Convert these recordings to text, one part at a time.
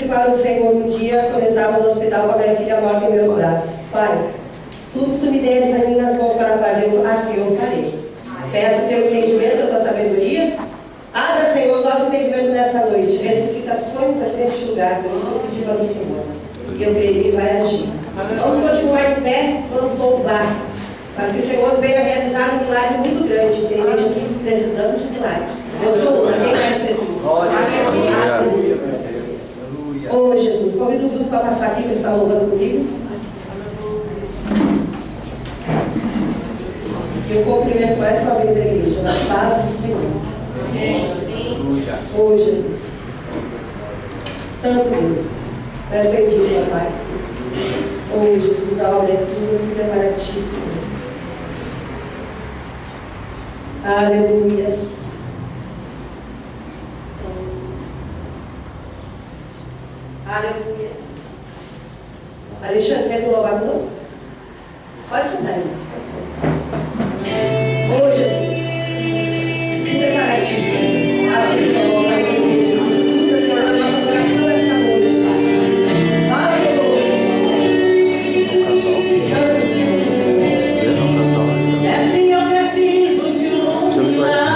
disse para o Senhor um dia, quando eu estava no hospital com a minha filha morta em meus braços: Pai, tudo que tu me deres a mim nas mãos para fazer, assim eu farei. Peço o teu entendimento, a tua sabedoria. Abra, Senhor, o nosso entendimento nessa noite. Ressuscita sonhos aqui neste lugar. Foi isso que eu pedi para o Senhor. E eu creio que Ele vai agir. Vamos continuar em pé, vamos louvar. Para que o Senhor venha realizar um milagre muito grande. Tem gente aqui que precisamos de milagres. Eu sou uma, quem mais precisa? Oh, Jesus, convido o grupo para passar aqui, que está louvando comigo. E eu cumprimento mais uma vez a igreja, na paz do Senhor. Oh, Jesus. Santo Deus, peço bendito, meu Pai. Oh, Jesus, a obra é tua, tudo é para ti, Senhor. Aleluias. Aleluia. Alexandre, quer louvar conosco? Pode sentar aí. Pode sentar. Oh, Jesus. Tudo é para ti, Senhor. Abre o Senhor, Pai, Senhor. Escuta, Senhor, a nossa oração esta noite, Pai. Fala conosco, Senhor. Santo, Senhor. É assim eu preciso de um milagre.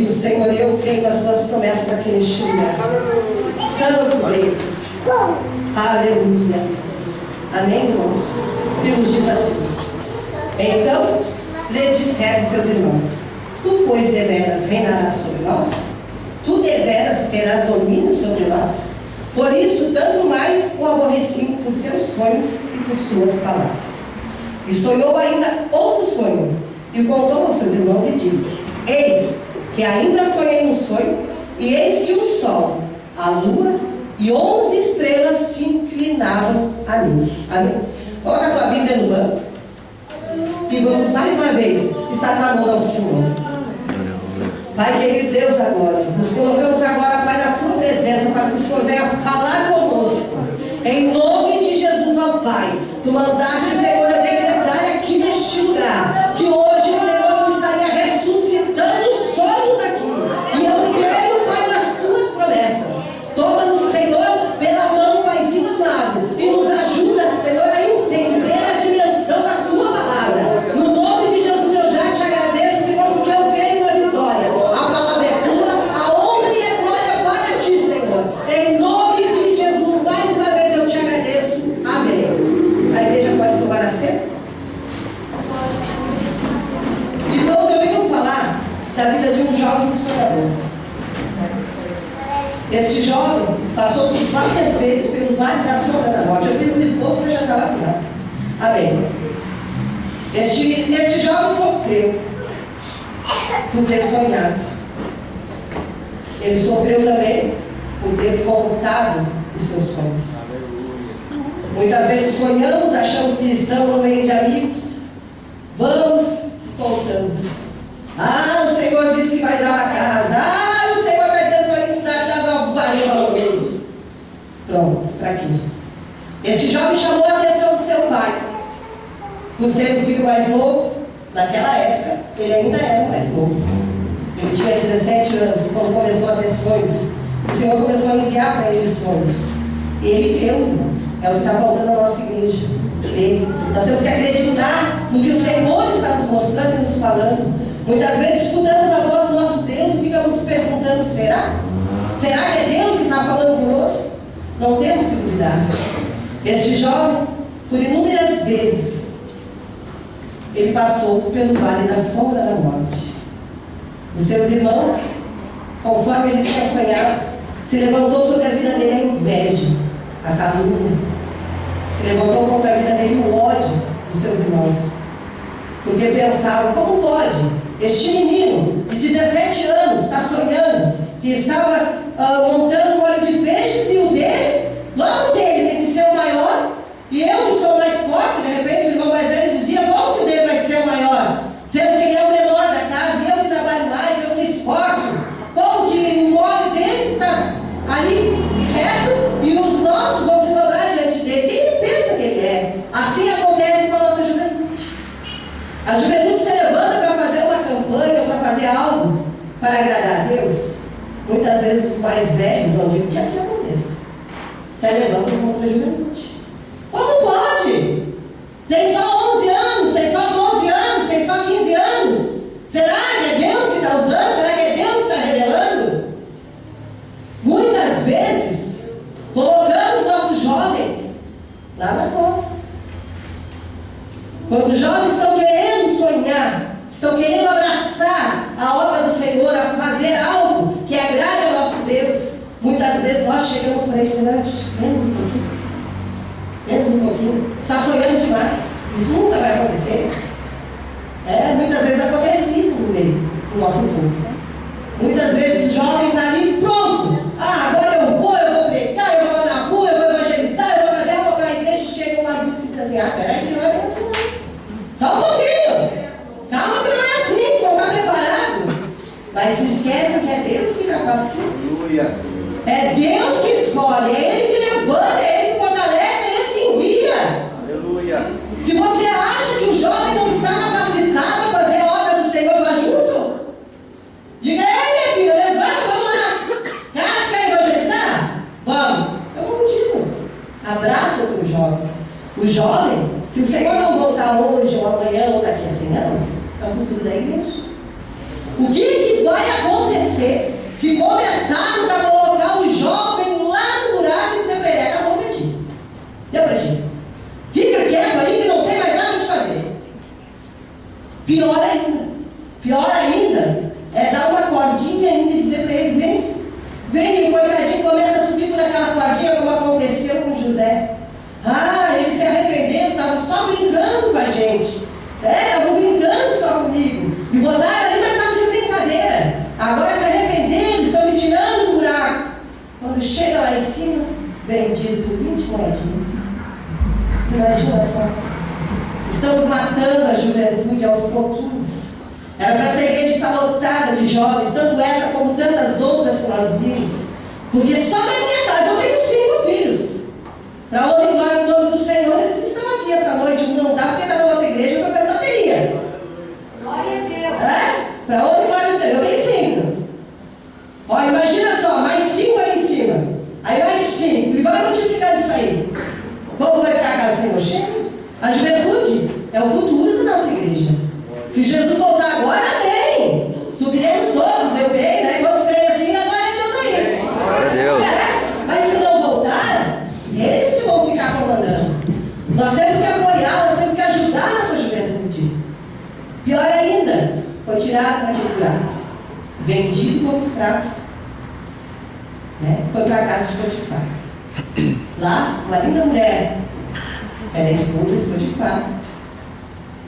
bendito, Senhor, e eu creio nas tuas promessas aqui neste lugar. Santo Deus. Aleluia. Amém, irmãos? E nos diz assim: então lhe disseram seus irmãos: tu, pois, deveras reinarás sobre nós? Tu deveras terás domínio sobre nós? Por isso, tanto mais o aborreciam por seus sonhos e por suas palavras. E sonhou ainda outro sonho, e contou aos seus irmãos e disse: eis que ainda sonhei um sonho, e eis que o sol, a lua e 11 estrelas se inclinavam a mim. Amém? Coloca a tua Bíblia no banco e vamos mais uma vez estar clamando ao Senhor. Pai querido Deus, agora nos colocamos agora, Pai, na tua presença, para que o Senhor venha falar conosco. Em nome de Jesus, ó Pai, tu mandaste, Senhor, eu decretar aqui neste lugar que hoje, Senhor, tu estaria ressuscitando sonhos aqui. E eu creio, Pai, nas tuas promessas. Toma-nos, Senhor, pela mão, Paizinho amado, e nos ajuda, Senhor, a entender a dimensão da tua palavra. No nome de Jesus, eu já te agradeço, Senhor, porque eu creio na vitória. A palavra é tua, a honra e a glória para ti, Senhor. Em nome de Jesus, mais uma vez eu te agradeço. Amém. A igreja pode tomar assento? Irmãos, eu venho falar da vida de um jovem sonhador. Este jovem passou por várias vezes pelo vale da sombra da morte. Eu fiz um esboço para já estar lá final. Amém. Este jovem sofreu por ter sonhado. Ele sofreu também por ter contado os seus sonhos. Muitas vezes sonhamos, achamos que estamos no meio de amigos, vamos e contamos. Ah, o Senhor disse que vai dar a casa. Ah, o Senhor vai dizendo para ele dar valor isso. Pronto, para quê? Este jovem chamou a atenção do seu pai, por ser o filho mais novo. Naquela época, ele ainda era mais novo. Ele tinha 17 anos, quando começou a ter sonhos. O Senhor começou a enviar para ele sonhos. E ele creu, irmãos. É o que está faltando na nossa igreja. Nós temos que acreditar no que o Senhor está nos mostrando e nos falando. Muitas vezes escutamos a voz do nosso Deus e ficamos nos perguntando: será? Será que é Deus que está falando conosco? Não temos que duvidar. Este jovem, por inúmeras vezes, ele passou pelo vale da sombra da morte. Os seus irmãos, conforme ele tinha sonhado, se levantou sobre a vida dele a inveja, a calúnia. Se levantou contra a vida dele o ódio dos seus irmãos. Porque pensavam: como pode este menino de 17 anos está sonhando que estava montando um óleo de peixes, e o dele, logo dele, tem que ser o maior, e eu que sou mais forte. De repente o irmão mais velho dizia: como que o dele vai ser o maior? Sendo que ele é o menor da casa, e eu que trabalho mais, eu me esforço. Como que o óleo dele está ali reto e os nossos vão se dobrar diante dele? Quem ele pensa que ele é? Assim acontece com a nossa juventude. A juventude se levanta para fazer uma campanha, para fazer algo para agradar a Deus. Muitas vezes os mais velhos, não digo que aqui aconteça, se levantam contra a juventude. Como pode? Tem só 11 anos, tem só 12 anos, tem só 15 anos. Será que é Deus que está usando? Será que é Deus que está revelando? Muitas vezes colocamos nosso jovem lá na cova. Quando os jovens estão querendo sonhar, estão querendo abraçar a obra do Senhor, a fazer algo que agrade ao nosso Deus, muitas vezes nós chegamos para ele dizendo: menos um pouquinho, menos um pouquinho, está sonhando demais, isso nunca vai acontecer. Muitas vezes acontece isso no meio do nosso povo. Muitas vezes o jovem está ali pronto: agora eu vou pregar, eu vou lá na rua, eu vou evangelizar, eu vou trazer algo para a igreja. E chega um adulto e diz assim: peraí, que não é bem assim não. Só um pouquinho. Calma que não é assim, que não está preparado. Mas se esqueça que é Deus que capacita. É Deus que escolhe, é Ele que levanta, é Ele que fortalece, é Ele que envia. Aleluia. Se você acha que o jovem não está capacitado a fazer a obra do Senhor, vá junto. Diga: ei, minha filha, levanta, vamos lá. Quer evangelizar? Vamos. Eu vou contigo. Abraça o teu jovem. O jovem, se o Senhor não voltar hoje, ou amanhã, ou daqui a 100 anos, é o futuro da igreja. O que vai acontecer se começarmos a colocar o jovem lá no buraco e dizer para ele: acabou para ti. Deu para ti. Fica quieto aí que não tem mais nada de fazer. Pior ainda é dar uma cordinha ainda e dizer para ele: vem, e o coitadinho começa a subir por aquela cordinha, como aconteceu com José. Ele se arrependeu, estava só brincando com a gente. Estavam brincando só comigo. Me botaram ali, mas estavam de brincadeira. Agora se arrependeram, estão me tirando do buraco. Quando chega lá em cima, vendido por 20 moedinhas. Imagina só. Estamos matando a juventude aos pouquinhos. Era para essa igreja estar lotada de jovens, tanto essa como tantas outras que nós vimos. Porque só na minha casa eu tenho 5 filhos. Para honra e glória no nome do Senhor, eles estão aqui essa noite. Não dá porque está na outra igreja, eu estou dando bateria. Glória a Deus. Para honra e glória do Senhor, eu tenho 5. Imagina só, mais 5 aí em cima. Aí mais 5. E vai multiplicando isso aí. Como vai ficar a casa sem cheia? A juventude é o futuro da nossa igreja. Se Jesus voltar agora, amém. Subiremos todos, eu creio, né? Quantos creem assim, agora é Deus aí. Glória a Deus. Mas se não voltar, eles que vão ficar comandando. Nós temos que apoiar, nós temos que ajudar a nossa juventude. Pior ainda, foi tirado naquele lugar, vendido como escravo, né? Foi para a casa de Potifar. Lá, uma linda mulher, era a esposa de Potifar,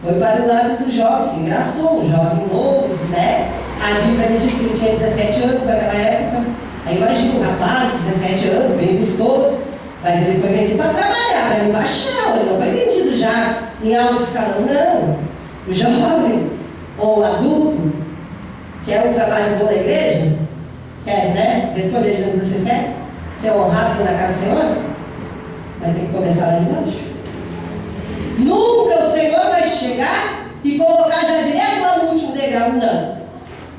foi para o lado do jovem, se engraçou, um jovem novo, né? A Bíblia me diz que ele tinha 17 anos naquela época. Aí imagina um rapaz de 17 anos, bem vistoso, mas ele foi vendido para trabalhar, para limpar chão, ele não foi vendido já em alto escalão, não. O jovem ou o adulto quer um trabalho bom na igreja? Quer, né? Responde aí o que vocês querem? Ser honrado aqui na casa do Senhor? Vai ter que começar lá de baixo. Nunca o Senhor vai chegar e colocar já direto lá no último degrau, não.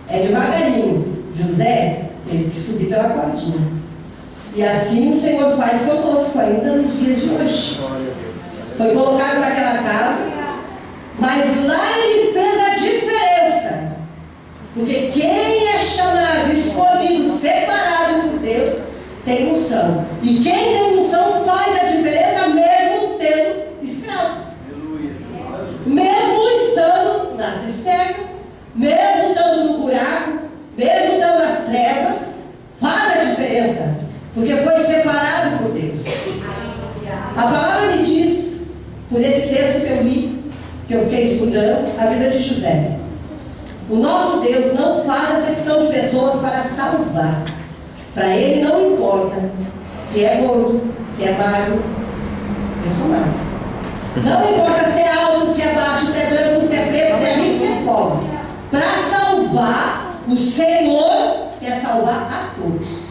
É devagarinho. José teve que subir pela cordinha. E assim o Senhor faz conosco ainda nos dias de hoje. Foi colocado naquela casa, mas lá ele fez a diferença. Porque quem é chamado, escolhido, separado por Deus, tem unção. E quem tem unção faz a diferença mesmo sendo escravo. Mesmo estando na cisterna, mesmo estando no buraco, mesmo estando nas trevas, faz a diferença. Porque foi separado por Deus. A palavra me diz, por esse texto que eu li, que eu fiquei estudando, a vida de José. O nosso Deus não faz acepção de pessoas para salvar. Para Ele não importa se é gordo, se é magro. Eu sou magro. Não importa se é alto, se é baixo, se é branco, se é preto, se é rico, se é pobre. Para salvar, o Senhor quer salvar a todos.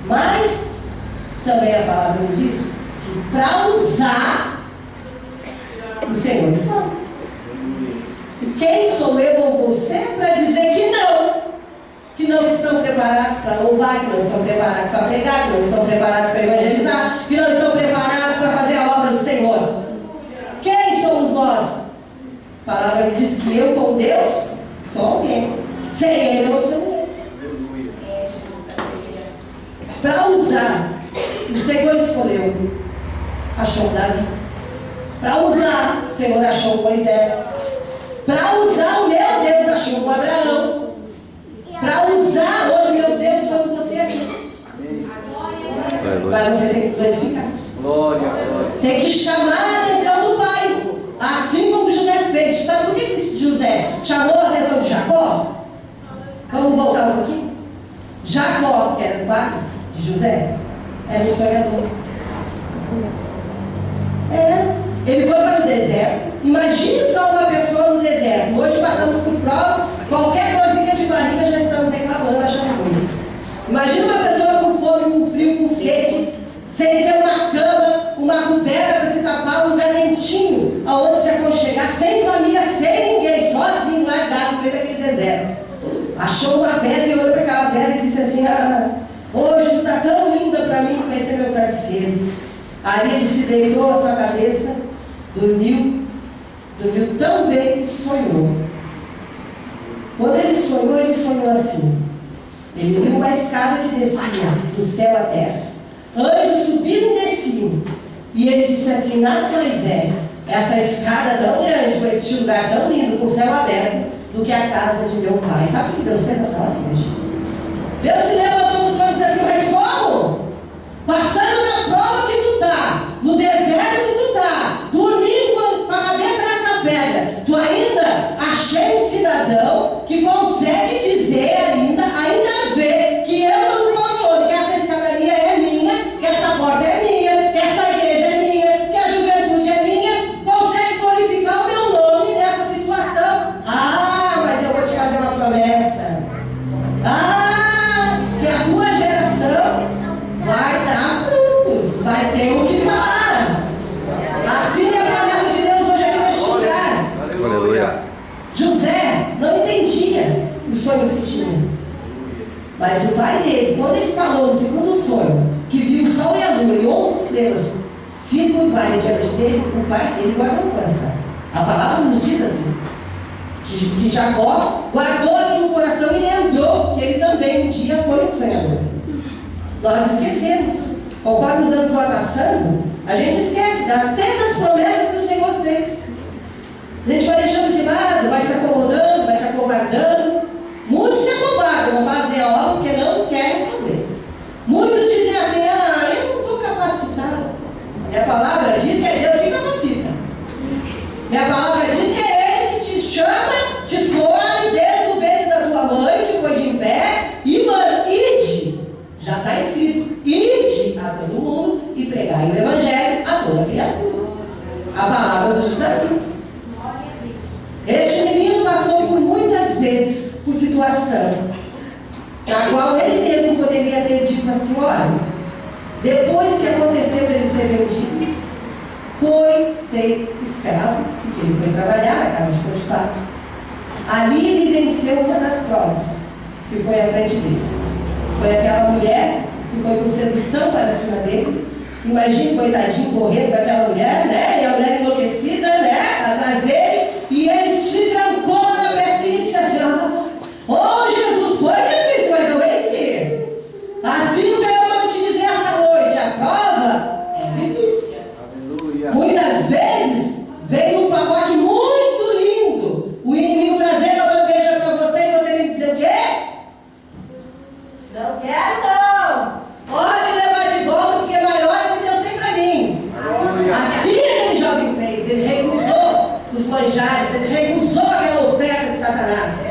Mas também a palavra me diz que para usar, o Senhor escolhe. E quem sou eu ou você para dizer que não estão preparados para louvar, que não estão preparados para pregar, que não estão preparados para evangelizar, que não estão preparados para fazer a obra do Senhor? Quem somos nós? A palavra me diz que eu com Deus sou alguém. Sem Ele eu não sou ninguém. Para usar, o Senhor escolheu, achou Davi. Para usar, o Senhor achou Moisés. Para usar, o meu Deus achou Abraão. Para usar, hoje, meu Deus, trouxe você aqui. Mas você tem que glorificar. Tem que chamar a atenção do pai. Assim como José fez. Sabe por que José chamou a atenção de Jacó? Vamos voltar um pouquinho? Jacó, que era o pai de José, era um sonhador. Ele foi para o deserto. Imagine só uma pessoa no deserto. Hoje passamos por prova, qualquer dorzinha de barriga já estamos reclamando, achando ruim. Imagine uma pessoa com fome, com frio, com sede, sem ter uma cama, uma coberta para se tapar, um lugar quentinho, aonde se aconchegar, sem família, sem ninguém, sozinho, largado no meio daquele deserto. Achou uma pedra e olhou para aquela pedra e disse assim: hoje está tão linda para mim que vai ser meu travesseiro. Ali ele se deitou a sua cabeça, dormiu tão bem que sonhou. Quando ele sonhou assim. Ele viu uma escada que descia do céu à terra. Anjos subiam e desciam. E ele disse assim: nada mais é essa escada tão grande, com esse lugar tão lindo, com o céu aberto, do que a casa de meu pai. Sabe o que Deus fez nessa hora, igreja? Deus se levantou do trono e disse assim: mas como? Passando na prova que tu tá, no deserto que tu tá, dormindo com a cabeça nessa pedra, tu ainda achei um cidadão que consegue dizer ainda vê que eu estou no controle, que essa escadaria é minha, que essa porta é minha, que essa igreja é minha, que a juventude é minha, consegue glorificar o meu nome nessa situação. Ah, mas eu vou te fazer uma promessa. Que a tua geração vai dar frutos, vai ter o que falar. Assim é a promessa de Deus hoje aqui neste lugar. Aleluia. José não entendia os sonhos que tinha. Mas o pai dele, quando ele falou no segundo sonho, que viu o sol e a lua e 11 estrelas se curvarem diante dele, o pai dele guardou no coração. A palavra nos diz assim, que Jacó guardou aquilo no coração e lembrou que ele também um dia foi um sonhador. Nós esquecemos. Conforme os anos vão passando, a gente esquece até das promessas que o Senhor fez. A gente vai deixando de lado, vai se acomodando, vai se acovardando. Muitos se acovardam, não fazem a obra porque não querem fazer. Muitos dizem assim: eu não estou capacitado. Minha palavra diz que é Deus que capacita. Minha palavra diz que é Ele que te chama, te escolhe desde o ventre da tua mãe, te pôs de pé e manda, ide. Já está escrito: ide a todo mundo e pregai o evangelho a toda criatura. A palavra nos diz assim. Este menino passou por muitas vezes por situação na qual ele mesmo poderia ter dito assim: olha, depois que aconteceu ele ser vendido, foi ser escravo, porque ele foi trabalhar na casa de Potifar. Ali ele venceu uma das provas que foi à frente dele. Foi aquela mulher que foi com sedução para cima dele. Imagine, coitadinho, correndo com aquela mulher, né? E a mulher enlouquecida, né? Atrás dele. E ele se trancou na pecinha e disse assim: Jesus, foi difícil, mas eu venci. Assim o Senhor vai te dizer essa noite: a prova é difícil. Aleluia. Muitas vezes vem um pacote muito lindo, o inimigo trazendo a bandeja para você e você tem que dizer o quê? Não quero não. Pode levar de volta, porque maior é o que Deus tem para mim. Aleluia. Assim aquele jovem fez. Ele recusou os manjares, ele recusou aquela oferta de Satanás.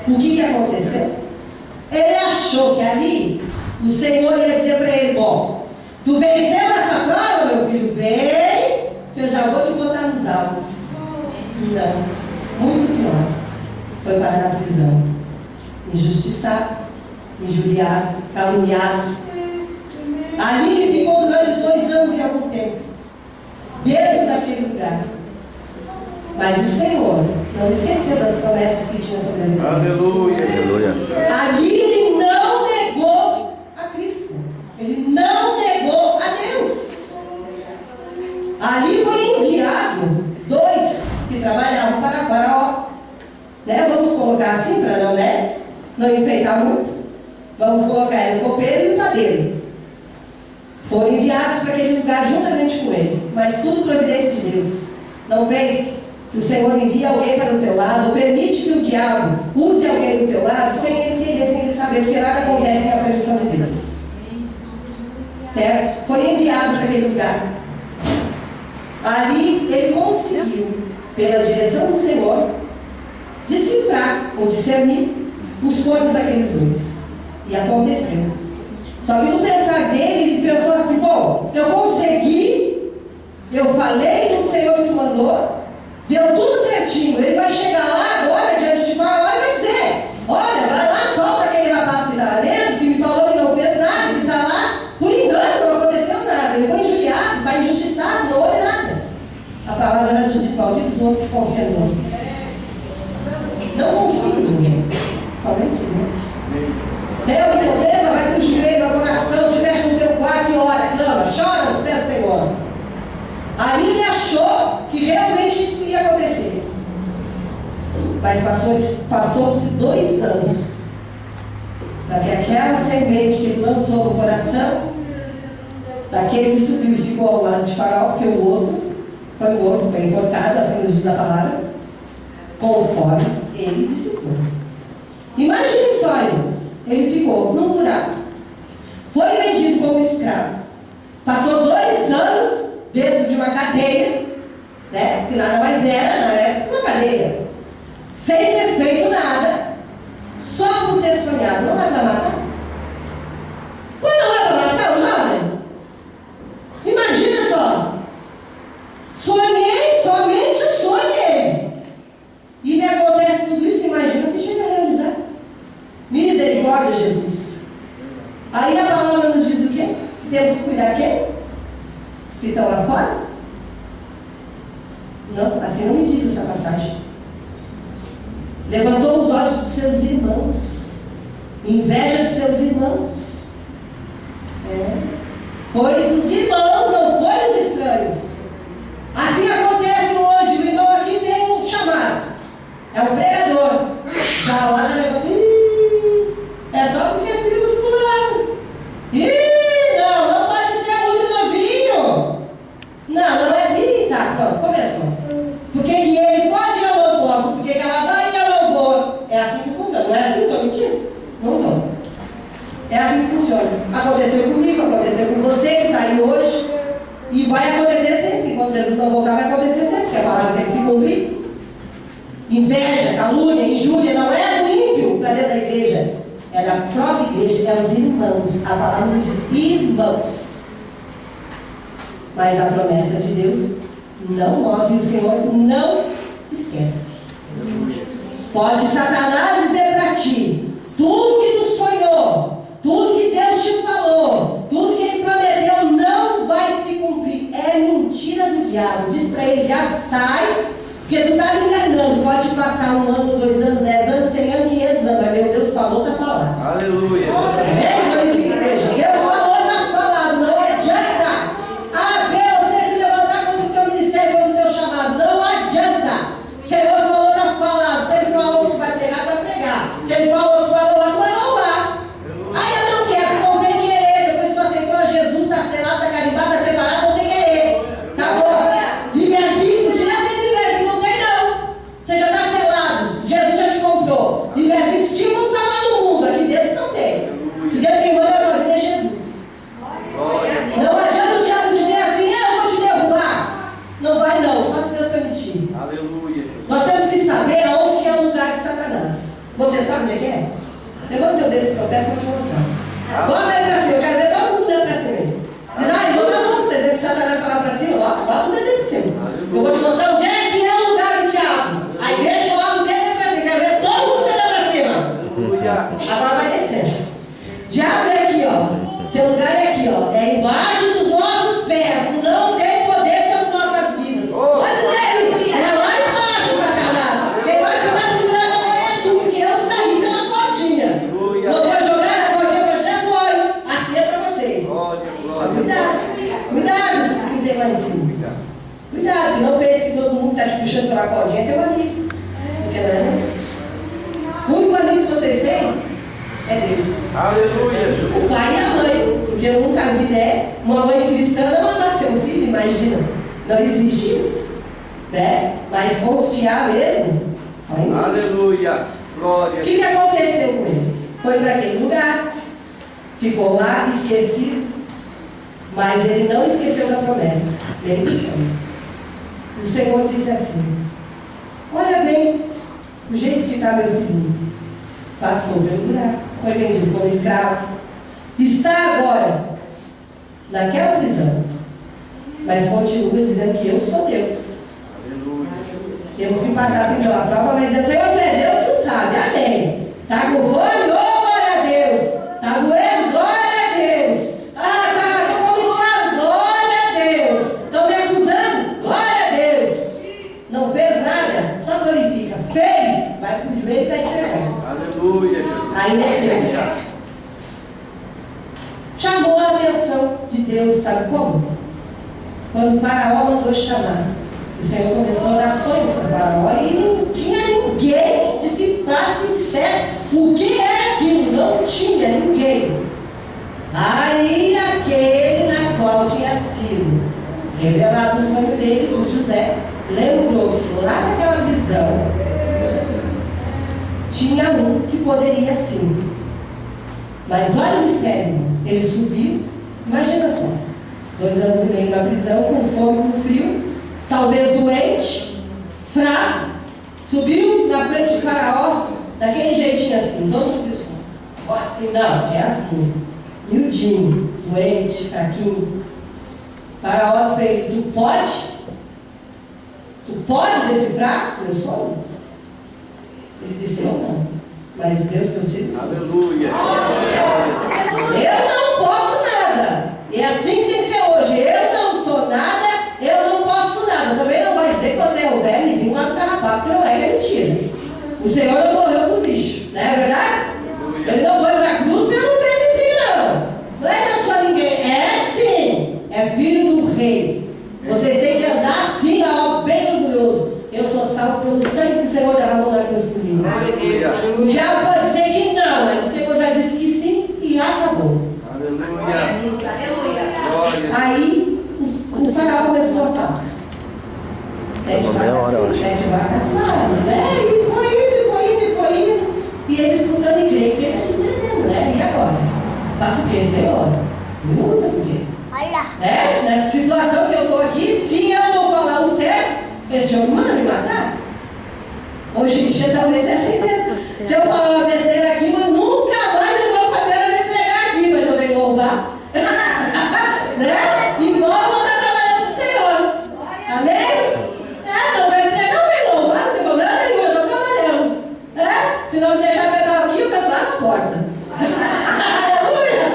O que aconteceu? Ele achou que ali o Senhor ia dizer para ele: bom, tu venceu essa prova, meu filho, vem, que eu já vou te botar nos altos. Não, muito pior. Foi parar na prisão, injustiçado, injuriado, caluniado. Ali ele ficou durante 2 anos e algum tempo, dentro daquele lugar. Mas o Senhor não esqueceu das promessas que tinha sobre a vida. Aleluia. Aleluia. Ali ele não negou a Cristo. Ele não negou a Deus. Ali foi enviado 2 que trabalhavam para Faraó. Né? Vamos colocar assim para não enfeitar muito. Vamos colocar ele copeiro e padeiro. Foram enviados para aquele lugar juntamente com ele. Mas tudo providência de Deus. Não pense que o Senhor envia alguém para o teu lado, ou permite que o diabo use alguém do teu lado, sem ele querer, sem ele saber, porque nada acontece sem a permissão de Deus. Certo? Foi enviado para aquele lugar. Ali ele conseguiu, pela direção do Senhor, decifrar ou discernir os sonhos daqueles 2. E aconteceu. Só que no pensar dele, ele pensou assim: bom, eu consegui, eu falei do Senhor que tu mandou, deu tudo certinho. Ele vai chegar lá agora diante de Faraó e vai dizer: olha, vai lá, solta aquele rapaz que está lá dentro, que me falou que não fez nada, que está lá por engano, não aconteceu nada. Ele foi injuriado, está injustiçado, não houve nada. A palavra não diz: maldito do outro que confia no outro. Não confia em ninguém, somente em Deus. Tem algum problema? Vai para o joelho, vai para o coração, te fecha no teu quarto e ora, clama, chora nos pés do Senhor. Aí ele achou que realmente isso ia acontecer. passou-se 2 anos para que aquela semente que ele lançou no coração daquele que subiu e ficou ao lado de Faraó, porque o outro foi morto, foi enforcado, assim nos diz a palavra, conforme ele discipulou. Imagine só, irmãos, ele ficou num buraco, foi vendido como escravo, passou 2 anos dentro de uma cadeia, né? Que nada mais era na época uma cadeia, sem ter feito nada, só por ter sonhado. Não é para matar? Pois não é para matar o jovem? Imagina só, sonhei, somente sonhei, e me acontece tudo isso. Imagina se chega a realizar. Misericórdia, Jesus. Aí a palavra nos diz o quê? Que temos que cuidar quem? Os que estão lá fora? Não, assim não me diz essa passagem. Levantou os olhos dos seus irmãos, inveja dos seus irmãos. Foi dos irmãos, não foi dos estranhos. Assim acontece hoje. O irmão aqui tem um chamado, é um pregador. Já lá na levanta, é só porque é filho do fulano. Não pode ser muito novinho. Não é nem tá, pronto, começou. Porque que ele pode e eu não posso, porque que ela vai e eu não vou. É assim que funciona, não é assim? Estou mentindo? Não estou. É assim que funciona. Aconteceu comigo, aconteceu com você que está aí hoje, e vai acontecer sempre. Quando Jesus não voltar, vai acontecer sempre, porque a palavra tem que se cumprir. Inveja, calúnia, injúria não é do ímpio para dentro da igreja, é da própria igreja, é os irmãos. A palavra nos diz irmãos. Mas a promessa de Deus não morre, o Senhor não esquece. Pode Satanás dizer para ti, tudo que tu sonhou, tudo que Deus te falou, tudo que Ele prometeu não vai se cumprir. É mentira do diabo. Diz para ele, diabo, sai, porque tu está me enganando. Pode passar 1 ano, 2 anos, 10 anos, 100 anos, 500 anos, mas meu Deus falou, está falado. Aleluia. Deus falou, está falado, não adianta. Você se levantar contra o teu ministério, contra o teu chamado, não adianta. O Senhor falou, está falado. Se Ele falou que tu vai pregar, tu vai pregar. Se Ele falou que tu vai louvar, tu vai louvar. Aí eu não quero, não tem querer. Depois que tu aceitou Jesus, está selado, está carimbado, está separado, não tem querer. Acabou. Livre-arbítrio, direto de livre-arbítrio, não tem não. Você já está selado, Jesus já te comprou. Livre-arbítrio, tinha como está lá no mundo, aqui dentro não tem. Aqui dentro quem manda a tua vida é Jesus. Não adianta o diabo dizer assim, eu vou te derrubar. Não vai não, só se Deus permitir. Aleluia. Nós temos que saber aonde que é o lugar de Satanás. Você sabe onde é que é? Levanta o teu dedo de profeta que eu vou te mostrar. Bota ele para cima, eu quero ver todo mundo dentro para cima. Diz, irmão, tá bom, dizer que Satanás está lá para cima, bota o dedo para cima. Eu vou te mostrar onde é que é o lugar do diabo. A igreja coloca o dedo para cima, quero ver todo mundo dentro para cima. Aleluia. Agora vai descer. Diabo é aqui, ó. Teu lugar é aqui, ó. É embaixo dos nossos pés. Tu não tem poder sobre nossas vidas. Pode dizer, é lá embaixo, Satanás. Quem vai ficar no buraco agora é tu, porque eu saí pela cordinha. Não foi jogar na cordinha, mas já foi. Assim é para vocês. Só cuidado, quem tem lá em cima. Cuidado, que não pense que todo mundo que está te puxando pela cordinha é teu amigo. Porque não é. O único amigo que vocês têm é Deus. Aleluia. O pai e a mãe, porque eu nunca vi, né? Uma mãe cristã não amar seu filho, imagina. Não existe isso, né? Mas confiar mesmo, só em Deus. Aleluia. Glória. O que aconteceu com ele? Foi para aquele lugar, ficou lá esquecido, mas ele não esqueceu da promessa, nem do sonho. O Senhor disse assim, olha bem, o jeito que está meu filhinho, passou pelo buraco, foi vendido como escravo, está agora naquela prisão, mas continua dizendo que eu sou Deus. Aleluia. Temos que passar assim pela prova, mas dizer, Senhor, tu é Deus, tu sabe, amém. Está com fome? Oh, glória a Deus. Está doendo? Glória a Deus. Está como escravo? Glória a Deus. Estão me acusando? Glória a Deus. Não fez nada? Só glorifica. Fez? Vai para o joelho e vai entregar. Aleluia. Ainda é Deus. Chamou a atenção de Deus, sabe como? Quando o Faraó mandou chamar. O Senhor começou orações para o Faraó e não tinha ninguém que disse entrasse e dissesse o que era aquilo. Não tinha ninguém. Aí aquele na qual tinha sido revelado o sonho dele, o José, lembrou que lá naquela visão tinha um que poderia sim. Mas olha o mistério, irmãos. Ele subiu, imagina só, 2 anos e meio na prisão, com fome, com frio, talvez doente, fraco, subiu na frente de Faraó, daquele jeitinho assim, todo mundo disse, assim não, é assim, miudinho, doente, fraquinho. Faraó disse para ele, tu pode decifrar meu sonho? Ele disse, eu não, mas Deus que eu sei disso. Aleluia. Eu não posso nada. E é assim que tem que ser hoje. Eu não sou nada, eu não posso nada. Também não vai dizer que você é o velhozinho lá do carrapato, que não é, que é mentira. O Senhor não morreu por bicho, não é verdade? Ele não foi para a cruz pelo velhozinho, não. Não é que eu sou ninguém, é sim, é filho do rei. Vocês têm que andar assim, ó, bem orgulhoso. Eu sou salvo pelo sangue que o Senhor derramou na cruz por mim. O diabo pode dizer que não, mas o Senhor já disse que sim e acabou. Aleluia. Aí o Faraó começou a falar. 7 vacas assadas, né? E foi indo. E ele escutando e creio que ele é tremendo, né? E agora? Faço o quê, Senhor? Me usa por quê? Nessa situação que eu estou aqui, se eu não falar o certo, esse Senhor manda me matar. Hoje em dia talvez é assim mesmo. Se eu falar uma besteira aqui, mas nunca mais eu vou poder me pregar aqui, mas eu venho louvar. Né? Igual eu vou estar trabalhando com o Senhor. Amém? Não vai pregar, não vem louvar, não tem problema nenhum, eu estou trabalhando. Se não me deixar cantar aqui, eu canto lá na porta. Aleluia!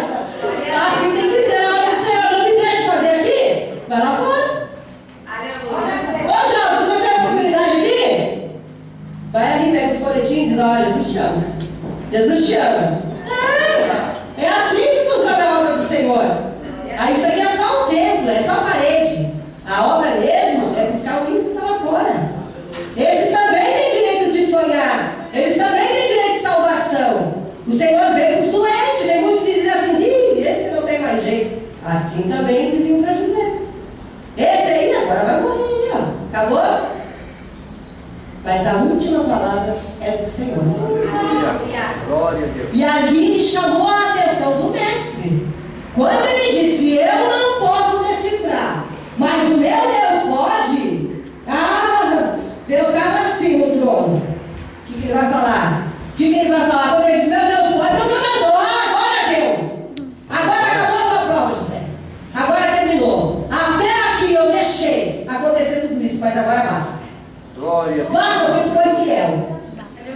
Assim tem que ser. Senhor, não me deixe fazer aqui? Vai lá fora. Ô, João, tu não tem oportunidade aqui? Vai ali, pega os folhetinhos e diz, olha, Jesus te ama. Jesus te ama. É assim que funciona a obra do Senhor. Aí isso aqui é só o templo, é só a parede. A obra mesmo é buscar o ímpio que está lá fora. Esses também têm direito de sonhar. Eles também têm direito de salvação. O Senhor veio com os doentes. Tem muitos que dizem assim, esse não tem mais jeito. Assim também diziam para José. Esse aí agora vai morrer, ó. Acabou? Mas a última palavra é do Senhor. Glória a Deus. E ali chamou a atenção do mestre. Quando ele disse, eu não posso decifrar, mas o meu Deus pode. Deus estava assim no trono. O que ele vai falar? O que ele vai falar? Quando ele disse, meu Deus pode, Deus mandou. Agora deu. Agora acabou a tua prova, José. Agora terminou. Até aqui eu deixei acontecer tudo isso, mas agora basta. Glória a Deus. Basta, porque tu foi fiel.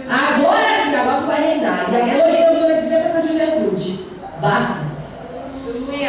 Agora sim, agora tu vai reinar. E agora hoje Deus vai dizer para essa juventude: basta.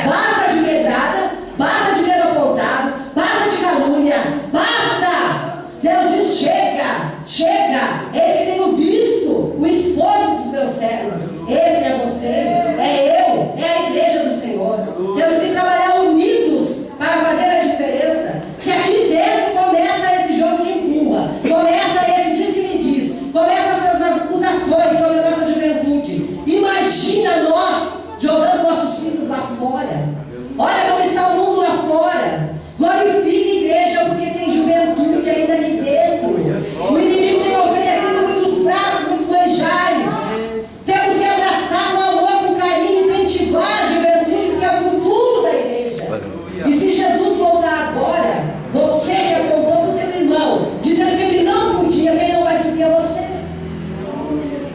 Basta de pedrada, basta de dedo apontado, basta de calúnia, basta! Deus diz: chega, chega. Esse que tenho visto o esforço dos meus servos. Esse é vocês, é eu, é a igreja do Senhor. Temos que trabalhar unidos para fazer a diferença. Se aqui dentro começa esse jogo de empurra, começa esse diz que me diz, começa essas acusações sobre a nossa juventude. Imagina nós jogando nossos filhos lá fora. Olha como está o mundo lá fora. Glorifique a igreja, porque tem juventude ainda aqui dentro. O inimigo tem oferecido muitos pratos, muitos manjares. Temos que abraçar com amor, com carinho, incentivar a juventude, porque é o futuro da igreja. E se Jesus voltar agora, você que apontou para o teu irmão, dizendo que ele não podia, que ele não vai subir a você.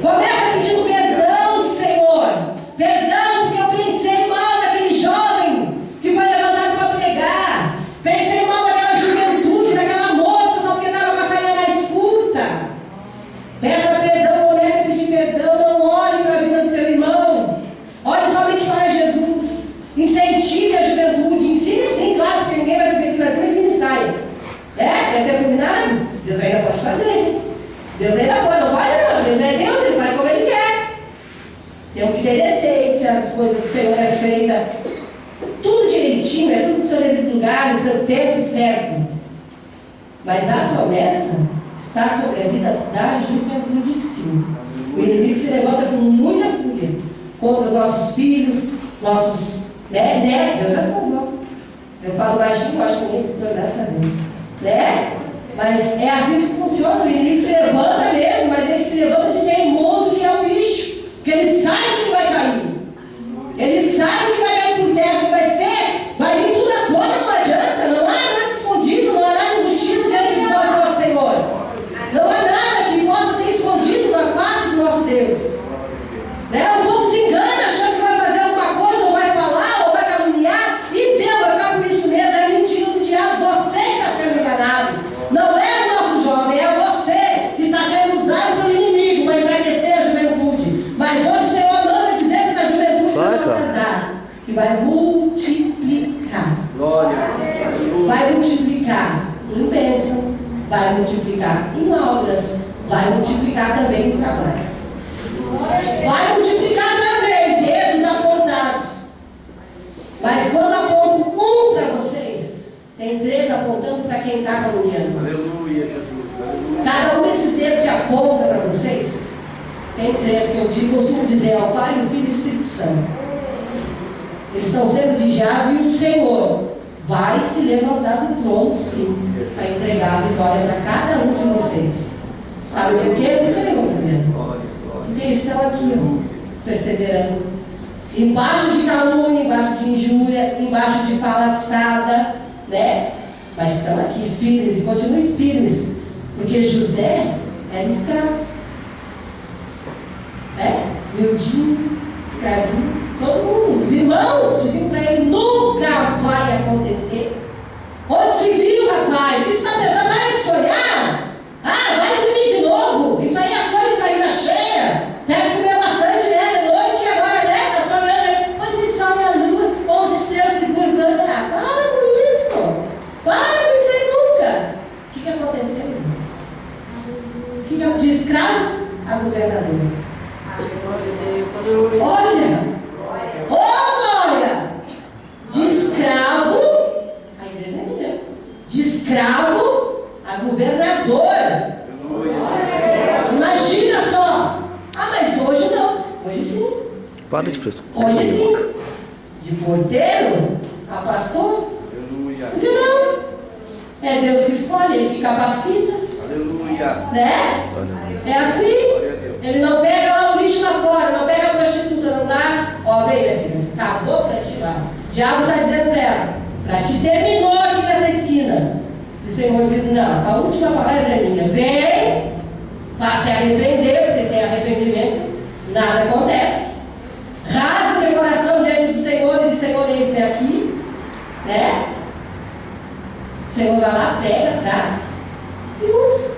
Começa pedindo perdão, Senhor. Perdão, porque eu pensei mal daquele jovem que foi levantado para pregar. Pensei mal daquela juventude, daquela moça, só porque estava com a saia mais curta. Peça perdão, comece a pedir perdão. Não olhe para a vida do teu irmão. Olhe somente para Jesus. Incentive a juventude. Ensine sim, claro, porque ninguém vai subir aqui para cima e ninguém sai. Quer ser fulminado? Deus ainda pode fazer. Deus ainda pode, não pode não. Deus é Deus, Ele faz como Ele quer. Temos que ter decência, as coisas que o Senhor é feita. Tudo direitinho, é tudo no seu devido lugar, no seu tempo certo. Mas a promessa está sobre a vida da juventude, sim. O inimigo se levanta com muita fúria contra os nossos filhos, nossos netos. Eu já sou bom. Eu falo baixinho, acho que nem escutou, graças a Deus. Né? Mas é assim que funciona. O inimigo se levanta mesmo, mas ele se levanta de teimoso que é o bicho. Porque ele sabe que vai cair. Ele sabe que vai cair por terra, que vai vir tudo à tona, não adianta. Não há nada escondido, não há nada embutido diante dos olhos do nosso Senhor. Não há nada que possa ser escondido na face do nosso Deus. Né? O povo se engana achando que vai fazer alguma coisa, ou vai falar, ou vai caluniar, e Deus vai ficar com isso mesmo. É mentira do diabo. Você está sendo enganado. Não é o nosso jovem, é você que está sendo usado pelo inimigo para enfraquecer a juventude. Mas hoje o Senhor manda dizer que essa juventude não vai casar, que vai multiplicar. Glória. Vai multiplicar em bênção, vai multiplicar em obras, vai multiplicar também em trabalho. Vai multiplicar também dedos apontados. Mas quando aponto um para vocês, tem 3 apontando para quem está caminhando. Aleluia, Jesus. Aleluia. Cada um desses dedos que aponta para vocês, tem 3 que eu digo, costumo dizer, é o Pai, o Filho e o Espírito Santo. Eles estão sendo vigiados e o Senhor vai se levantar do trono, sim, para entregar a vitória para cada um de vocês. Sabe por quê? Porque eu vou porque eles estão aqui, ó, perseverando. Embaixo de calúnia, embaixo de injúria, embaixo de falaçada, né? Mas estão aqui firmes e continuem firmes, porque José era escravo. Miudinho, escravinho, todo mundo. Os irmãos diziam para ele: nunca vai acontecer. Onde se viu, rapaz? O que você está pensando? Para de sonhar. Vai dormir de novo. Isso aí é sonho de barriga cheia. Você vai comer bastante, né? De noite e agora, né? Está sonhando aí. Mas a gente sonha a lua, 11 estrelas se curvando. Para com isso. Para com isso aí nunca. O que aconteceu, irmãos? De escravo a governadora. Olha! Glória! De escravo, a igreja entendeu? De escravo a governadora. Imagina só! Mas hoje não. Hoje sim. Para de frescura. Hoje sim. De porteiro a pastor. Hoje não. É Deus que escolhe, Ele que capacita. Aleluia. Né? É assim. Ele não pega lá o lixo lá fora, não pega a prostituta, não dá. Vem, minha filha, acabou para ti lá. O diabo está dizendo para ela: para ti terminou aqui nessa esquina. E o Senhor diz: não, a última palavra é minha. Vem, vá se arrepender, porque sem arrependimento nada acontece. Rasga o teu coração diante do Senhor e diz: Senhor, eis-me aqui. Né? O Senhor vai lá, pega, traz e usa.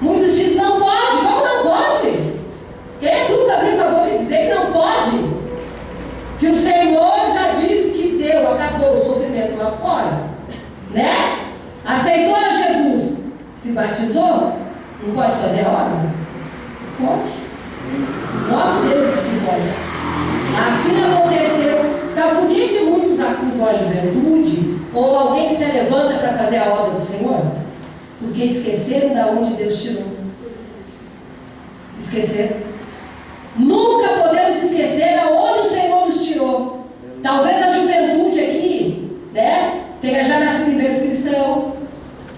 Muitos dizem: não pode. Como não pode? Quem é tu para abrir sua boca e dizer que não pode? Se o Senhor já disse que deu, acabou o sofrimento lá fora, né? Aceitou Jesus, se batizou, não pode fazer a obra? Pode. Nosso Deus disse que pode. Assim aconteceu. Sabe por que muitos acusam a juventude ou alguém que se levanta para fazer a obra do Senhor? Porque esqueceram de onde Deus tirou. Esqueceram. Nunca podemos esquecer de onde o Senhor nos tirou. Talvez a juventude aqui, né, tenha já nascido em berço cristão,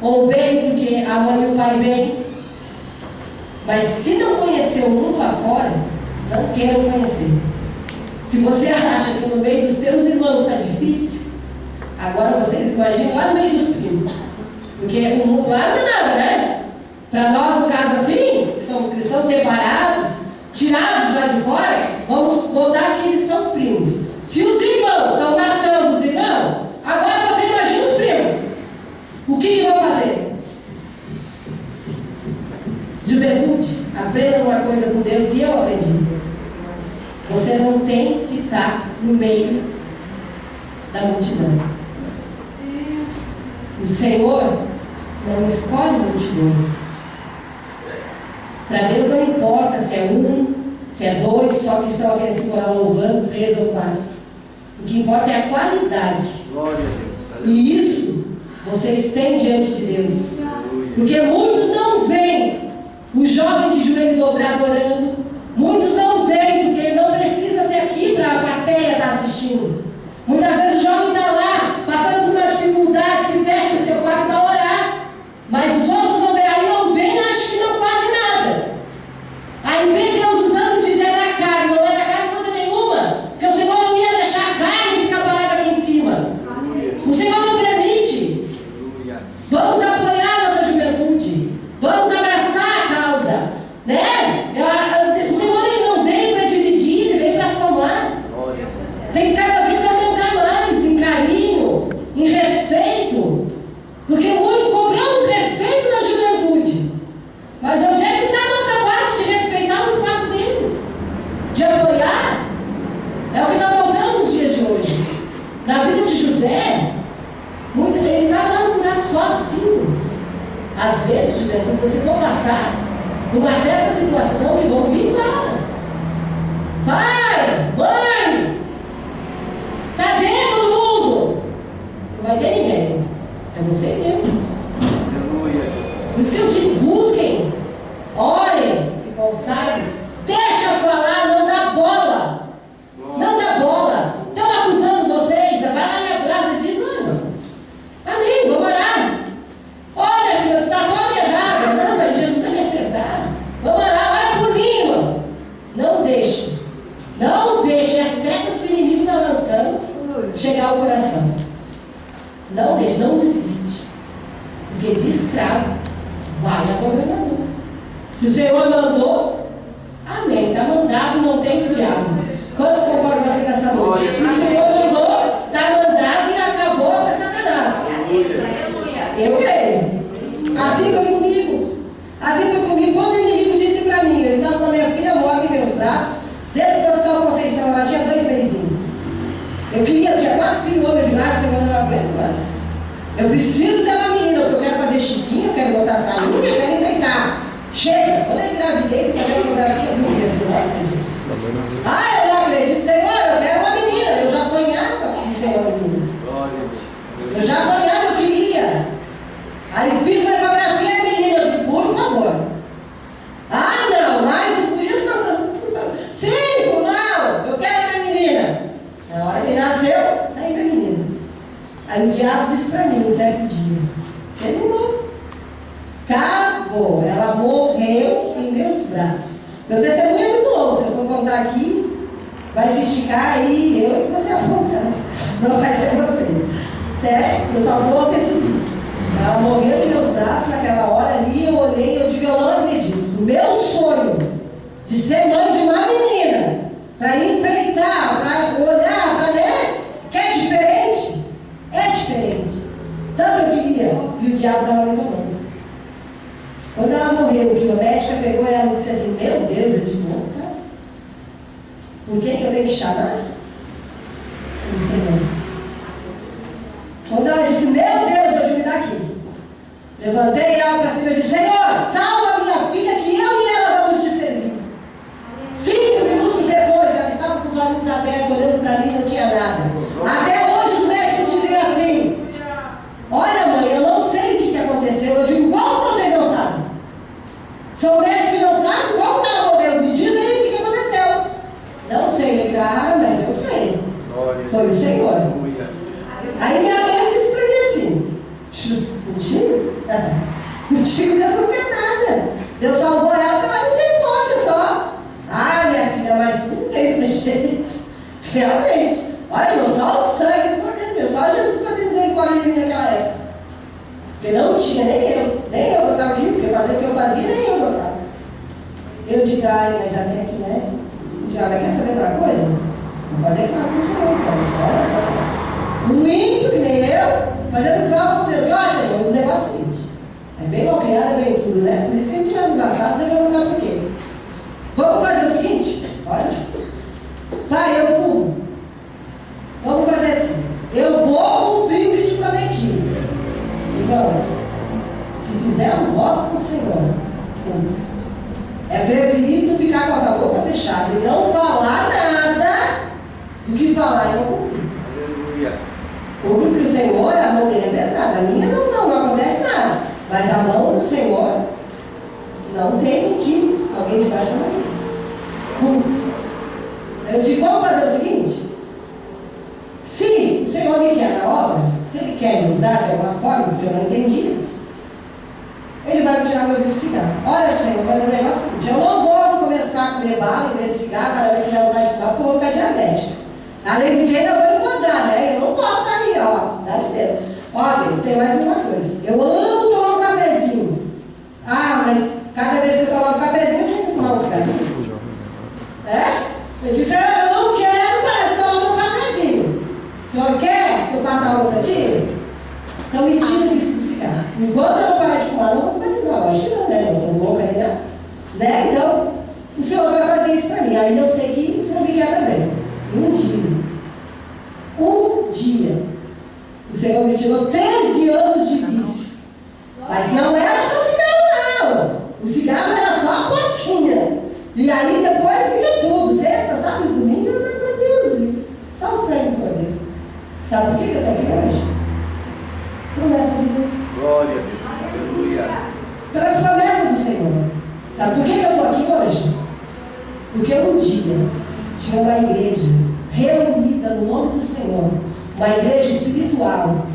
ou bem porque a mãe e o pai vêm. Mas se não conhecer o mundo lá fora, não queiram conhecer. Se você acha que no meio dos teus irmãos está difícil, agora vocês imaginam lá no meio dos primos. Porque o mundo lá não é nada, né? Para nós, no caso assim, que somos cristãos separados, tirados lá de fora, vamos botar que eles são primos. Se os irmãos estão matando os irmãos, agora você imagina os primos. O que vão fazer? Juventude, aprenda uma coisa com Deus que eu aprendi. Você não tem que estar no meio da multidão. O Senhor não escolhe multidões. Para Deus não importa se é 1, se é 2, só que estão aqui nesse coral louvando, 3 ou 4. O que importa é a qualidade. Glória a Deus. E isso vocês têm diante de Deus. Porque muitos não veem O jovem de joelho dobrado orando. Muitos não veem, porque não precisa ser aqui para a plateia estar assistindo. Muitas vezes o jovem está lá, passando por uma dificuldade, se fecha no seu quarto para orar. Mas os outros não veem, aí não veem, acham que não fazem nada. Aí vem Deus usando dizer da carne, não é da carne coisa nenhuma. Porque o Senhor não ia deixar a carne ficar parada aqui em cima. O Senhor não permite. Vamos apoiar a nossa juventude. Vamos abraçar a causa. Né? O Senhor ele não veio para dividir, ele veio para somar. Tem que cada vez aumentar mais em carinho, em respeito. Porque muito cobramos respeito da juventude. Mas onde é que está a nossa parte de respeitar o espaço deles? De apoiar? É o que está faltando nos dias de hoje. Na vida de José, ele estava lá no buraco sozinho. Às vezes, juventude, vocês vão passar por uma certa situação que vão vir lá. Pai, mãe, cadê todo mundo? Não vai ter ninguém. É você mesmo. Aleluia. Por isso que eu digo, busquem, orem, se consagrem, deixa falar, não dá bola. Não dá bola. Estão acusando vocês, vai lá e abraça e diz, não, amém, vamos orar. Olha, filho, você está toda errada. Não, mas Jesus vai me acertar. Vamos orar, ora por mim, irmão. Não deixe. Não deixe as setas que o inimigo está lançando chegar ao coração. Não deixe, não desiste. Porque de escravo vai a governador. Se o Senhor mandou, amém, está mandado, não tem pro diabo. Quantos concordam com você nessa noite? Se o Senhor mandou, está mandado e acabou para Satanás. Eu creio. Assim foi comigo. Assim foi comigo. Quando o inimigo disse para mim, eu estava com a minha filha morta em meus braços, dentro do Hospital Conceição, ela tinha 2 mesinhos. Eu tinha 4 filhos homens de lá, semana eu não aguento mais. Eu preciso ter uma menina, porque eu quero fazer chiquinho, eu quero botar saúde, eu quero enfeitar. Chega! Quando eu engravidei, fazer uma fotografia do mês, eu não acredito. Eu não acredito, Senhor, eu quero uma menina. Eu já sonhava em ter uma menina. Eu já sonhava, eu queria. Aí fiz uma ecografia menina, eu disse, por favor. Não, mas por isso não. 5, não, eu quero minha menina. Na hora que nasceu, aí minha menina. Aí o diabo disse para mim, um certo dia, terminou. Acabou, ela morreu em meus braços. Meu testemunho é muito longo, se eu for contar aqui, vai se esticar aí, eu e você apontando. Não vai ser você. Certo? Eu só vou receber. Ela morreu em meus braços naquela hora ali, eu olhei, eu digo, eu não acredito. O meu sonho de ser mãe de uma menina, para enfeitar, para olhar, para ler, que é diferente. É diferente. Tanto eu queria, e o diabo não aumentou. Quando ela morreu, que a médica pegou ela e disse assim, meu Deus, eu digo, tá. Por que eu tenho que chamar? Eu disse, não. Quando ela disse, meu Deus, eu digo, me dá aqui. Levantei ela para cima e disse, Senhor, salva minha filha que eu e ela vamos te servir. 5 minutos depois, ela estava com os olhos abertos, olhando para mim, não tinha nada. Até hoje os médicos dizem assim, olha mãe, eu não sei o que aconteceu. Eu digo, como vocês não sabem? São médicos que não sabem como que ela morreu. Me diz aí o que aconteceu. Não sei, eu digo, mas eu sei. Foi o Senhor. Aí minha mãe disse para mim assim, mentira? Mentira, Deus não quer nada. Deus salvou ela pela misericórdia só. Minha filha, mas não tem jeito. Realmente. Olha, irmão, só o sangue do Cordeiro meu, só Jesus para ter misericórdia de mim naquela época. Porque não tinha, nem eu gostava de mim, porque fazer o que eu fazia, nem eu gostava. Eu digo, mas até que, né? Já vai quer saber de uma coisa? Vou fazer prova com o Senhor, cara. Olha só. Um ímpio, que nem eu, fazendo prova com Deus. Olha, Senhor, o negócio é o seguinte. É bem mal criado, é bem tudo, né? Por isso que a gente vai engraçar, você vai lançar por quê? Vamos fazer o seguinte? Olha só. Pai, eu fumo. Vamos fazer assim. Eu vou cumprir o que te prometi. Irmãos, se fizer um voto com o Senhor, cumpre. É preferível ficar com a boca fechada e não falar nada do que falar e não cumprir. Aleluia. Porque o Senhor, a mão dele é pesada. A minha não acontece nada. Mas a mão do Senhor Não tem motivo. Alguém de baixo não. Eu digo, vamos fazer o seguinte. Se o Senhor me quer na obra, se Ele quer me usar de alguma forma, porque eu não entendi, Ele vai me tirar meu vício de cigarro. Olha, Senhor, mas o negócio é o seguinte, eu não vou começar a comer bala em vez de cigarro, cada vez que der vontade de fumar, porque eu vou ficar diabética. Além do que ainda vou engordar, né? Eu não posso estar aí, ó. Dá licença. Olha, Deus, tem mais uma coisa. Eu amo tomar um cafezinho. Ah, mas cada vez que eu tomar um cafezinho, eu tinha que fumar um cigarrinho. Eu disse, eu não quero parar de tomar um cafezinho. O senhor quer que eu faça algo para ti? Então me tira o vício do cigarro. Enquanto eu não parar de fumar, não vou batizar. Lógico que não, né? Eu sou louca ainda. Né? Então, o senhor vai fazer isso para mim. Aí eu sei que o senhor me quer também. E um dia, o Senhor me tirou 13 anos de vício. Mas não era só cigarro, não. O cigarro era só a pontinha. E aí depois vinha tudo. Sexta, sábado, domingo, meu Deus, só o sangue do Cordeiro. Sabe por que eu estou aqui hoje? Promessa de Deus. Glória a Deus. Aleluia. Pelas promessas do Senhor. Sabe por que eu estou aqui hoje? Porque um dia tinha uma igreja reunida no nome do Senhor, uma igreja espiritual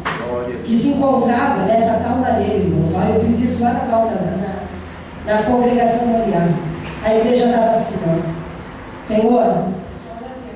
que se encontrava dessa tal maneira, irmãos. Olha, eu fiz isso lá na Baltazar, na congregação Moriá. A igreja estava assim, ó. Senhor,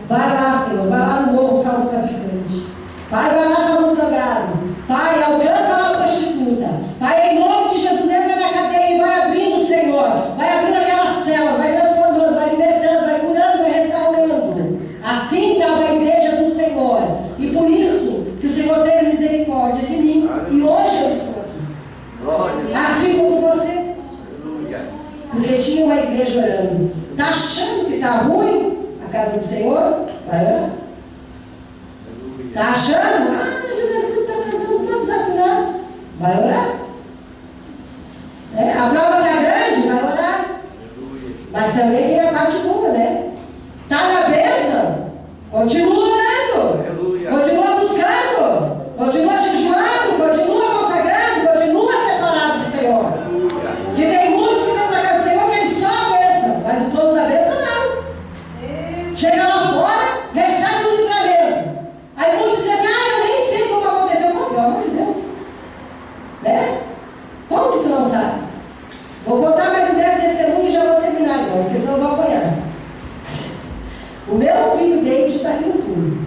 vai lá, Senhor, vai lá no morro, salva o traficante. Pai, vai lá, salva o drogado. Pai, alcança lá a prostituta. Pai, em nome de Jesus, entra na cadeia e vai abrindo, Senhor. Vai abrindo aquelas celas, vai transformando, vai libertando, vai curando, vai restaurando. Assim estava a igreja do Senhor. E por isso que o Senhor teve misericórdia de mim. E hoje eu estou aqui. Assim como você. Porque tinha uma igreja orando. Está achando que está ruim a casa do Senhor? Vai orar. Está achando? Ah, a juventude está cantando, está desafinado. Vai orar. A prova está grande? Vai orar. Mas também tem a parte boa, né? Está na bênção? Continua orando. Continua buscando. Continua jejuando. Continua consagrando. Continua separado do Senhor. E tem muitos que vêm para casa do Senhor que eles só a bênção. Mas o dono da bênção não. Chega lá fora, recebe o livramento. Aí muitos dizem assim, eu nem sei como aconteceu. Não, pelo amor de Deus. Né? Como que tu não sabe? Vou contar mais um breve testemunho e já vou terminar, irmão, porque senão eu vou apanhar. O meu filho David está ali no fundo.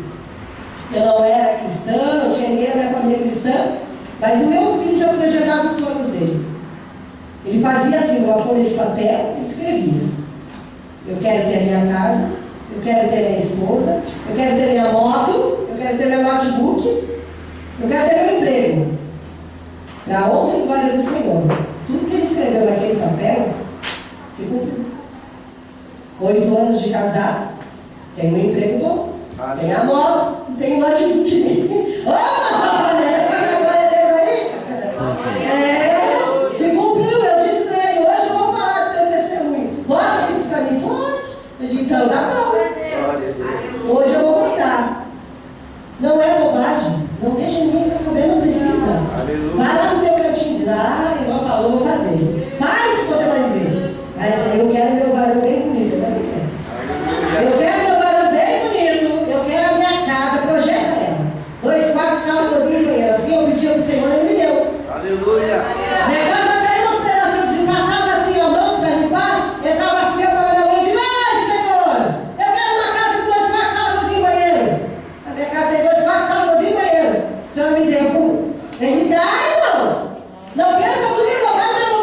Eu não era cristã, não tinha ninguém na minha família cristã, mas o meu filho já projetava os sonhos dele. Ele fazia assim, uma folha de papel, ele escrevia. Eu quero ter a minha casa, eu quero ter a minha esposa, eu quero ter minha moto, eu quero ter meu notebook, eu quero ter meu emprego. Para a honra e glória do Senhor. Tudo que ele escreveu naquele papel se cumpriu. 8 anos de casado, tem um emprego bom, tem a moto, tem o notebook dele. Se cumpriu, eu disse para ele, hoje eu vou falar do teu testemunho. Posso ir para mim? Pode. Eu disse, então tá bom. Hoje eu vou contar. Não é bobagem, não deixa ninguém ficar sabendo, não precisa. Vai lá no teu cantinho, diz, a irmã falou, vou fazer. Faz que você vai ver. Vai dizer, eu quero meu varão bem bonito, eu também quero. Eu quero meu varão bem bonito, eu quero a minha casa, projeta ela. 2 quartos, sala, cozinha e banheiro. Assim eu pedi ao Senhor, Ele me deu. Aleluia. Minha casa veio nos pedacinhos, de passava assim a mão para limpar, entrava assim, eu pagava a mão e dizia, ai Senhor, eu quero uma casa com 2 quartos, sala, cozinha e banheiro. A minha casa tem 2 quartos, sala, cozinha e banheiro. O Senhor me deu. Ele dá, irmãos. Não pensa comigo, bobagem,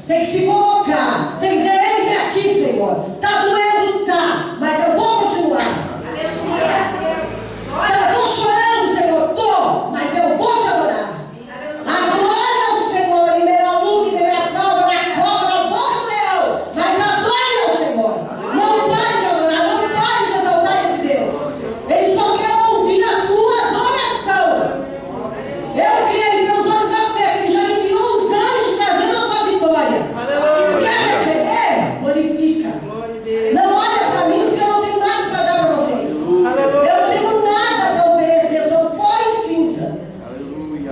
Tem que se colocar. Tem que dizer, eis-me aqui, Senhor. Está doendo? Tá. Mas eu vou continuar. Eu estou chorando, Senhor. Estou. Mas eu vou te adorar. Adore ao Senhor em meio à luta, em meio à prova, na cova, na boca do leão. Mas adore ao Senhor. Não pare de adorar. Não pare de exaltar esse Deus. Ele só quer ouvir a tua adoração. Eu creio, meus olhos da fé, que ele já enviou os anjos trazendo a tua vitória. Quer receber? Glorifica. Não olha para mim, porque eu não tenho nada para dar para vocês. Eu não tenho nada para oferecer, sou pó e cinza.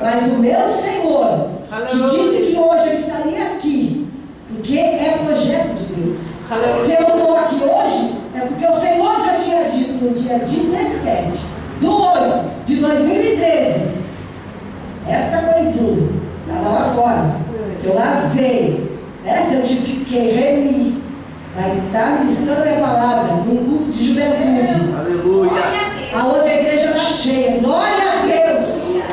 Mas o meu Senhor, que disse que hoje eu estaria aqui, porque é projeto de Deus. Se eu estou aqui hoje, é porque o Senhor já tinha dito no dia 17 de 8 de 2013, essa coisinha estava lá fora, que eu lavei, santifiquei, remi, vai estar ministrando a minha palavra num culto de juventude. Aleluia. A outra igreja está cheia, glória a Deus.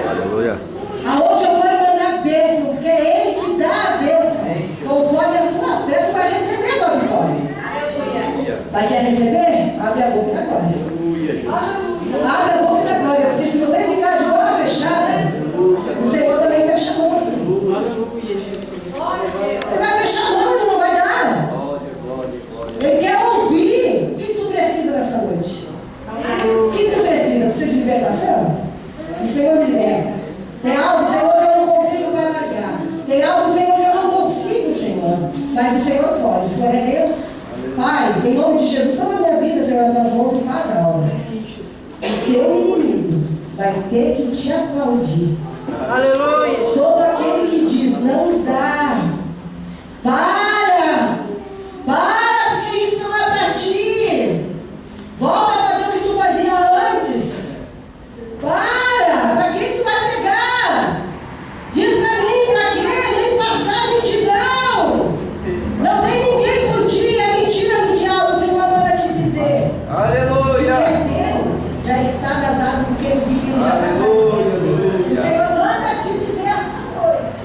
Aleluia. Aonde eu vou mandar bênção, porque é Ele que dá a bênção. Conforme a tua fé, tu vai receber a tua vitória. Vai querer receber? Abre a boca da glória. Abre a boca da glória, porque se você ficar de boca fechada, o Senhor também fecha a mão assim. Ele vai fechar a mão, ele não vai dar. Ele quer ouvir. O que tu precisa nessa noite? O que tu precisa? Precisa de libertação? O Senhor liberta. Tem algo, Senhor, que eu não consigo mais largar. Tem algo, Senhor, que eu não consigo, Senhor. Mas o Senhor pode. O Senhor é Deus. Pai, em nome de Jesus, toma a minha vida, Senhor, nas tuas mãos e faz a obra. O teu inimigo vai ter que te aplaudir. Aleluia. Todo aquele que diz, não dá. Para, porque isso não é para ti. Volta a fazer o que tu fazia antes. Para que tu vai pegar? Diz para mim, para quê? Nem passagem te dão. Não tem ninguém por ti, é mentira do diabo, o Senhor manda te dizer. Aleluia. O que é teu já está nas asas do que eu vi, ele já está fazendo. O Senhor manda te dizer esta noite.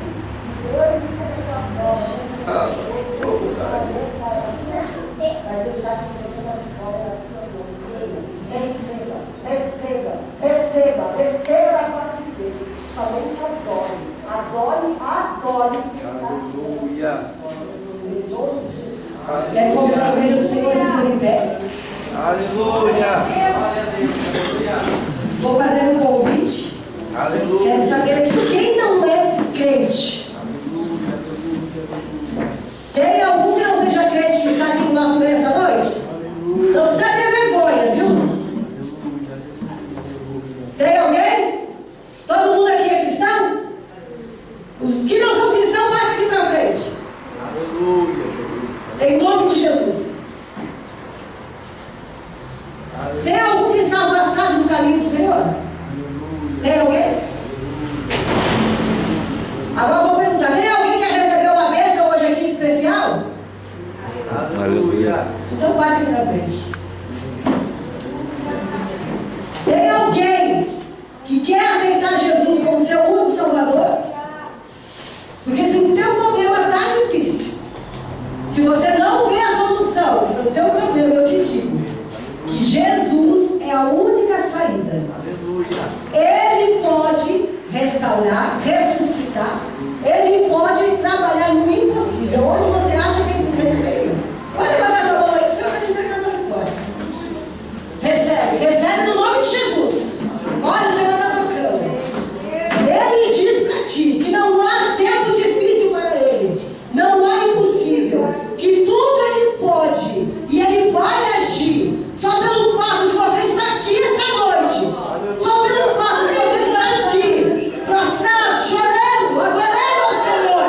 Receba da parte de Deus. Somente adore. Aleluia. É como a igreja do Senhor se põe em pé. Aleluia. Vou fazer um convite. Aleluia. Quero saber que quem não é crente, tem algum que não seja crente que está aqui no nosso meio essa noite? Não precisa ter vergonha, viu? Tem alguém? Todo mundo aqui é cristão? Os que não são cristãos, passem aqui para frente. Aleluia. Em nome de Jesus. Tem algum que está afastado do caminho do Senhor? Tem alguém? Agora eu vou perguntar, tem alguém que quer receber uma bênção hoje aqui especial? Aleluia. Então passe para frente. Tem alguém que quer aceitar Jesus como seu único Salvador? Porque se o teu problema está difícil, se você não vê a solução para o teu problema, eu te digo que Jesus é a única saída. Ele pode restaurar, ressuscitar, Ele pode trabalhar no impossível. Onde você acha que Ele receberia? Pode levantar a mão aí, que o Senhor vai te pegar na vitória. Recebe no nome de Jesus. Olha, o Senhor está tocando. Ele diz para ti que não há tempo difícil para Ele, não há impossível, que tudo Ele pode e Ele vai agir. Só pelo fato de você estar aqui essa noite, só pelo fato de você estar aqui, prostrado, chorando, adorando ao Senhor,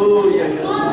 Aleluia, Jesus.